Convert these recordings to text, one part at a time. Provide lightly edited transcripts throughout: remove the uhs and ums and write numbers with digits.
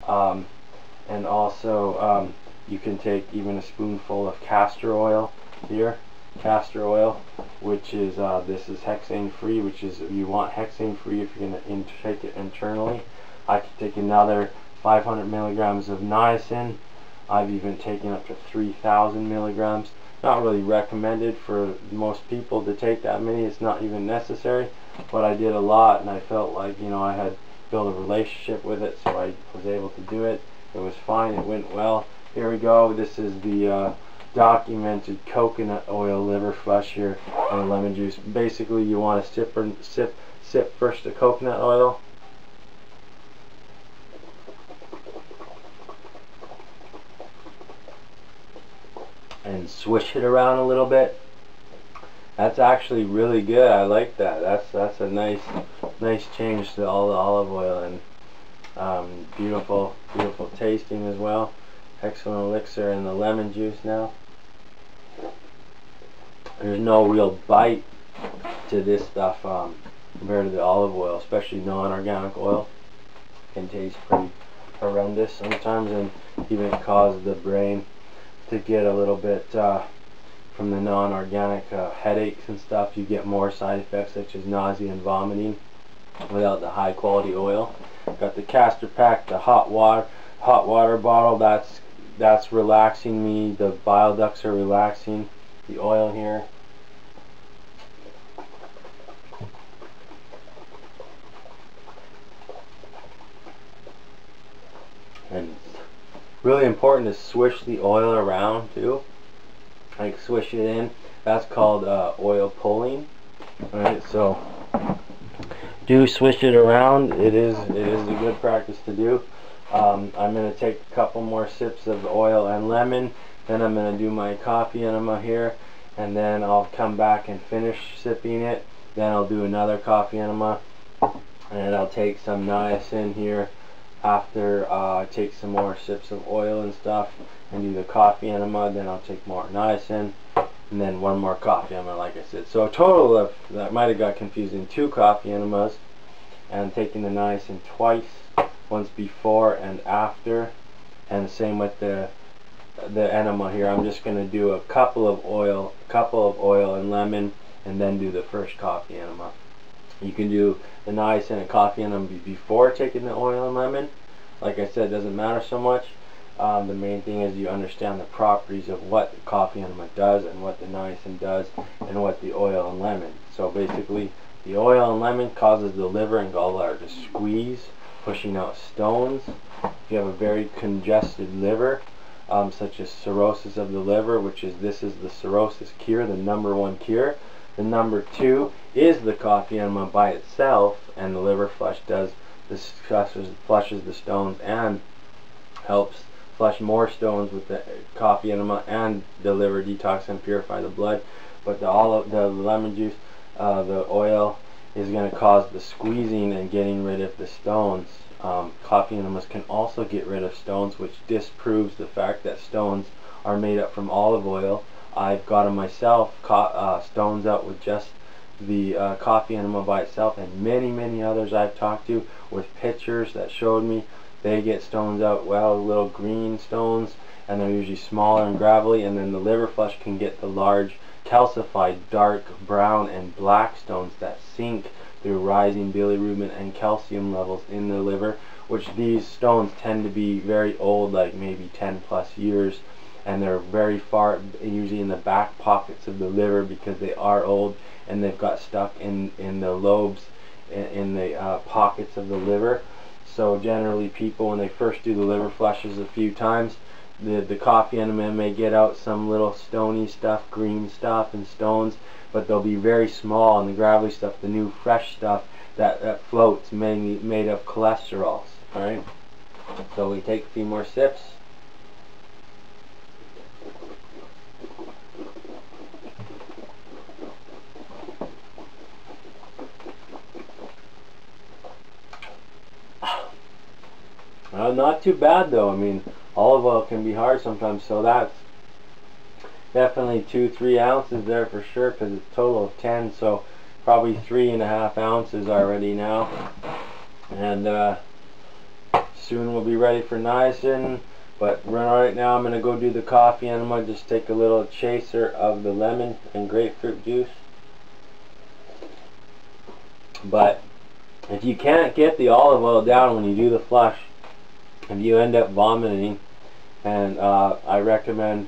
And also you can take even a spoonful of castor oil here, which is this is hexane free, which is, you want hexane free if you're going to take it internally. I could take another 500 milligrams of niacin. I've even taken up to 3,000 milligrams. Not really recommended for most people to take that many. It's not even necessary, but I did a lot, and I felt like, you know, I had built a relationship with it, so I was able to do it. It was fine. It went well. Here we go. This is the documented coconut oil liver flush here, and lemon juice. Basically, you want to sip first the coconut oil. And swish it around a little bit. That's actually really good. I like that. That's a nice change to all the olive oil, and beautiful tasting as well. Excellent elixir. And the lemon juice now. There's no real bite to this stuff compared to the olive oil, especially non-organic oil. It can taste pretty horrendous sometimes, and even cause the brain to get a little bit from the non-organic headaches and stuff. You get more side effects such as nausea and vomiting without the high quality oil. Got the castor pack, the hot water bottle. That's relaxing me. The bile ducts are relaxing. The oil here. And really important to swish the oil around too. Like swish it in. That's called oil pulling. Alright, so do swish it around. It is a good practice to do. I'm going to take a couple more sips of oil and lemon. Then I'm going to do my coffee enema here, and then I'll come back and finish sipping it. Then I'll do another coffee enema, and I'll take some niacin here after I take some more sips of oil and stuff, and do the coffee enema. Then I'll take more niacin, and then one more coffee enema, like I said. So a total of, that might have got confusing, 2 coffee enemas, and taking the niacin twice, once before and after, and the same with the enema here. I'm just going to do a couple of oil and lemon, and then do the first coffee enema. You can do the niacin and coffee enema before taking the oil and lemon. Like I said, it doesn't matter so much. The main thing is you understand the properties of what the coffee enema does, and what the niacin does, and what the oil and lemon. So basically, the oil and lemon causes the liver and gallbladder to squeeze, pushing out stones. If you have a very congested liver, such as cirrhosis of the liver, this is the cirrhosis cure, the #1 cure. The #2 is the coffee enema by itself, and the liver flush flushes the stones and helps flush more stones with the coffee enema, and the liver detox and purify the blood. But the lemon juice, the oil, is going to cause the squeezing and getting rid of the stones. Coffee enemas can also get rid of stones, which disproves the fact that stones are made up from olive oil. I've gotten myself stones out with just the coffee enema by itself, and many others I've talked to with pictures that showed me they get stones out, well, little green stones, and they're usually smaller and gravelly. And then the liver flush can get the large calcified dark brown and black stones that sink through rising bilirubin and calcium levels in the liver, which these stones tend to be very old, like maybe 10+ years, and they're very far, usually in the back pockets of the liver, because they are old and they've got stuck in the lobes, in the pockets of the liver. So generally people, when they first do the liver flushes a few times, the coffee enema may get out some little stony stuff, green stuff and stones, but they'll be very small, and the gravelly stuff, the new fresh stuff that floats, mainly made of cholesterols. Alright, so we take a few more sips. Not too bad though. I mean, olive oil can be hard sometimes, so that's definitely 2-3 ounces there for sure, because it's a total of 10, so probably 3.5 ounces already now. And soon we'll be ready for niacin. But right now I'm going to go do the coffee enema. Just take a little chaser of the lemon and grapefruit juice. But if you can't get the olive oil down when you do the flush, if you end up vomiting, and I recommend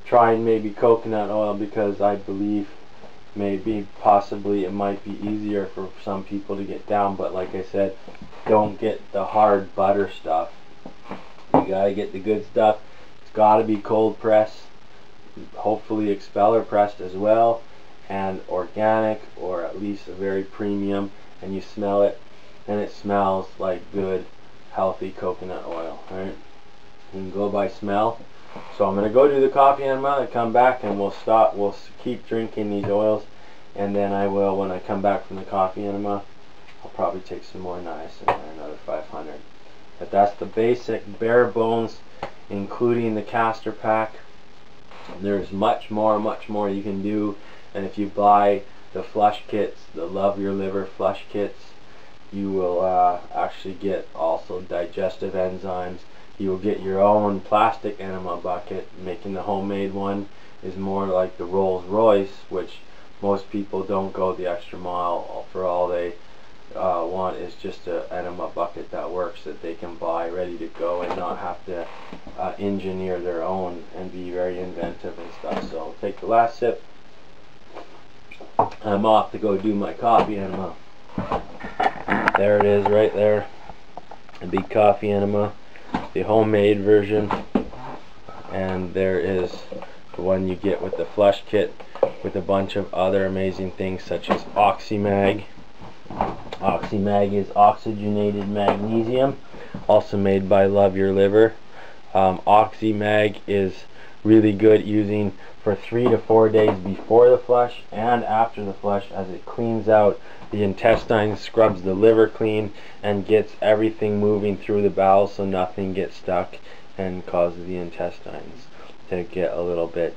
trying maybe coconut oil, because I believe maybe possibly it might be easier for some people to get down. But like I said, don't get the hard butter stuff. You gotta get the good stuff. It's gotta be cold pressed, hopefully expeller pressed as well, and organic, or at least a very premium, and you smell it and it smells like good healthy coconut oil. Right? You can go by smell. So I'm gonna go do the coffee enema and come back, and we'll keep drinking these oils, and then I will, when I come back from the coffee enema, I'll probably take some more niacin, or another 500. But that's the basic bare bones, including the castor pack. There's much more you can do. And if you buy the flush kits, the Love Your Liver flush kits, you will actually get also digestive enzymes. You will get your own plastic enema bucket. Making the homemade one is more like the Rolls Royce, which most people don't go the extra mile for. All they want is just an enema bucket that works, that they can buy ready to go and not have to engineer their own and be very inventive and stuff. So take the last sip. I'm off to go do my coffee enema. There it is right there, a big coffee enema, the homemade version, and there is the one you get with the flush kit, with a bunch of other amazing things such as OxyMag. OxyMag is oxygenated magnesium, also made by Love Your Liver. OxyMag is really good using for 3 to 4 days before the flush and after the flush, as it cleans out the intestines, scrubs the liver clean, and gets everything moving through the bowels so nothing gets stuck and causes the intestines to get a little bit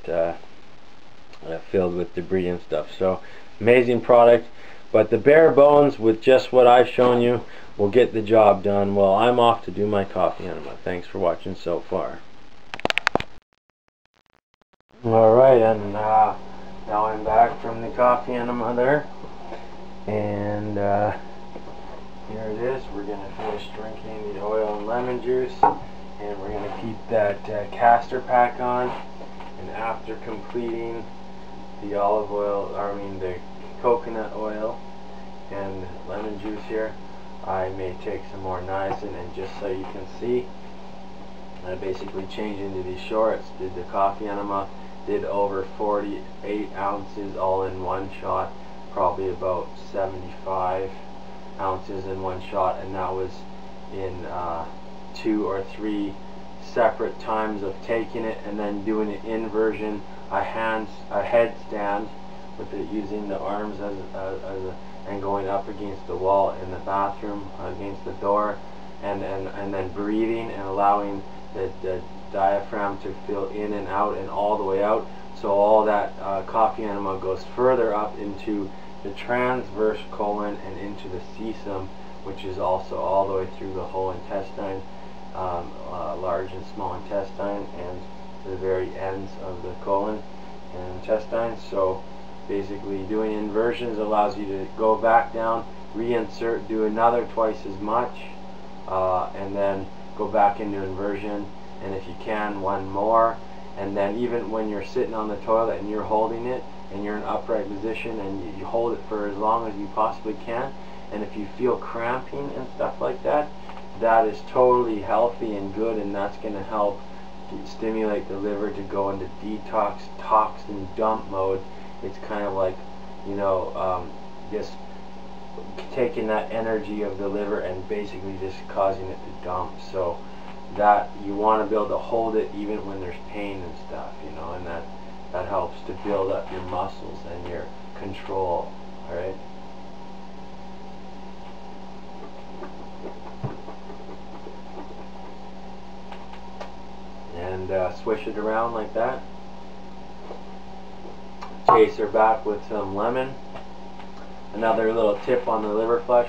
filled with debris and stuff. So amazing product. But the bare bones with just what I've shown you will get the job done. Well, I'm off to do my coffee enema. Thanks for watching so far. Alright, and now I'm back from the coffee enema there. And here it is. We're going to finish drinking the oil and lemon juice. And we're going to keep that castor pack on. And after completing the olive oil, the coconut oil and lemon juice here, I may take some more niacin. And just so you can see, I basically changed into these shorts, did the coffee enema, did over 48 ounces all in one shot, probably about 75 ounces in one shot, and that was in 2 or 3 separate times of taking it and then doing an inversion, a headstand with it, using the arms and going up against the wall in the bathroom, against the door, and then breathing and allowing the diaphragm to fill in and out and all the way out. So all that coffee enema goes further up into the transverse colon and into the cecum, which is also all the way through the whole intestine, large and small intestine, and the very ends of the colon and intestine. So basically doing inversions allows you to go back down, reinsert, do another twice as much, and then go back into inversion, and if you can, one more. And then even when you're sitting on the toilet and you're holding it and you're in upright position, and you hold it for as long as you possibly can, and if you feel cramping and stuff like that, that is totally healthy and good, and that's going to help stimulate the liver to go into detox, toxin dump mode. It's kind of like, just taking that energy of the liver and basically just causing it to dump. So that you want to be able to hold it even when there's pain and stuff, and that helps to build up your muscles and your control. Alright? And swish it around like that. Chaser back with some lemon. Another little tip on the liver flush: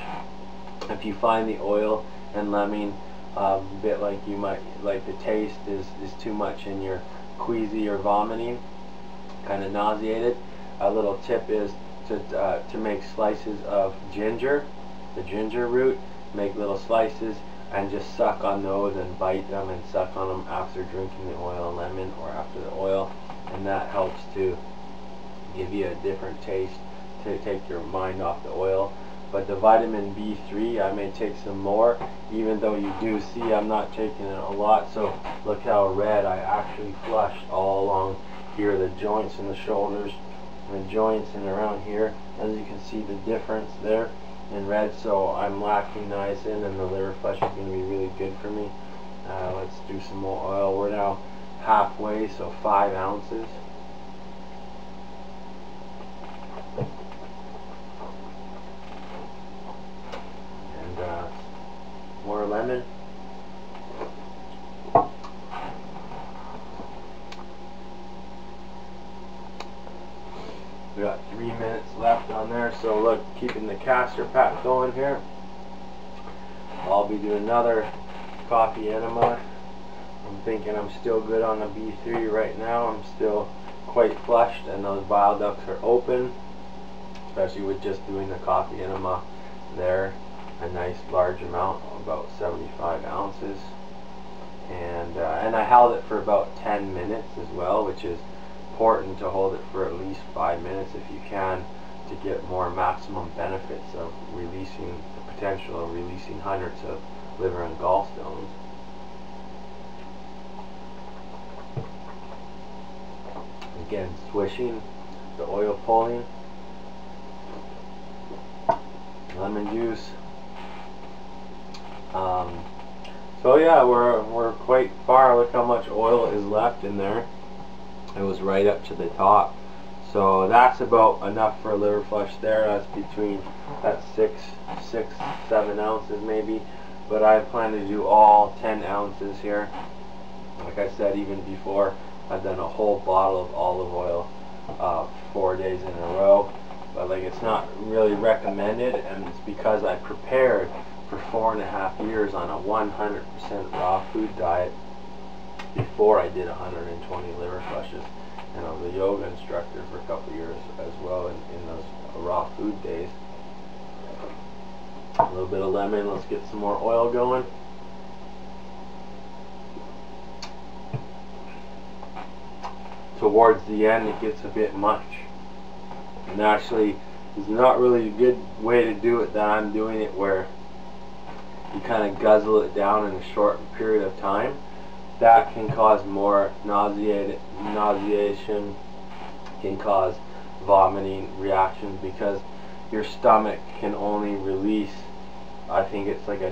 if you find the oil and lemon. A bit like you might like the taste is too much and you're queasy or vomiting, kind of nauseated. A little tip is to make slices of ginger, the ginger root. Make little slices and just suck on those and bite them and suck on them after drinking the oil and lemon or after the oil, and that helps to give you a different taste, to take your mind off the oil. But the vitamin B3, I may take some more, even though you do see I'm not taking it a lot. So look how red I actually flushed all along here, the joints and the shoulders and the joints and around here. As you can see the difference there in red. So I'm lacking niacin, and the liver flush is going to be really good for me. Let's do some more oil. We're now halfway, so 5 ounces. More lemon. We got 3 minutes left on there, so look, keeping the castor pack going here. I'll be doing another coffee enema. I'm thinking I'm still good on the B3 right now. I'm still quite flushed and those bile ducts are open, especially with just doing the coffee enema there. A nice large amount, about 75 ounces, and I held it for about 10 minutes as well, which is important to hold it for at least 5 minutes if you can, to get more maximum benefits of releasing the potential of releasing hundreds of liver and gallstones. Again, swishing, the oil pulling, lemon juice. So yeah, we're quite far. Look how much oil is left in there. It was right up to the top. So that's about enough for a liver flush there. That's between 6-7 ounces maybe. But I plan to do all 10 ounces here. Like I said, even before, I've done a whole bottle of olive oil 4 days in a row. But like, it's not really recommended, and it's because I prepared for 4.5 years on a 100% raw food diet before I did 120 liver flushes, and I was a yoga instructor for a couple years as well in those raw food days. A little bit of lemon. Let's get some more oil going. Towards the end it gets a bit much, and actually it's not really a good way to do it that I'm doing it, where you kind of guzzle it down in a short period of time. That can cause more nauseation, can cause vomiting reactions, because your stomach can only release, I think it's like a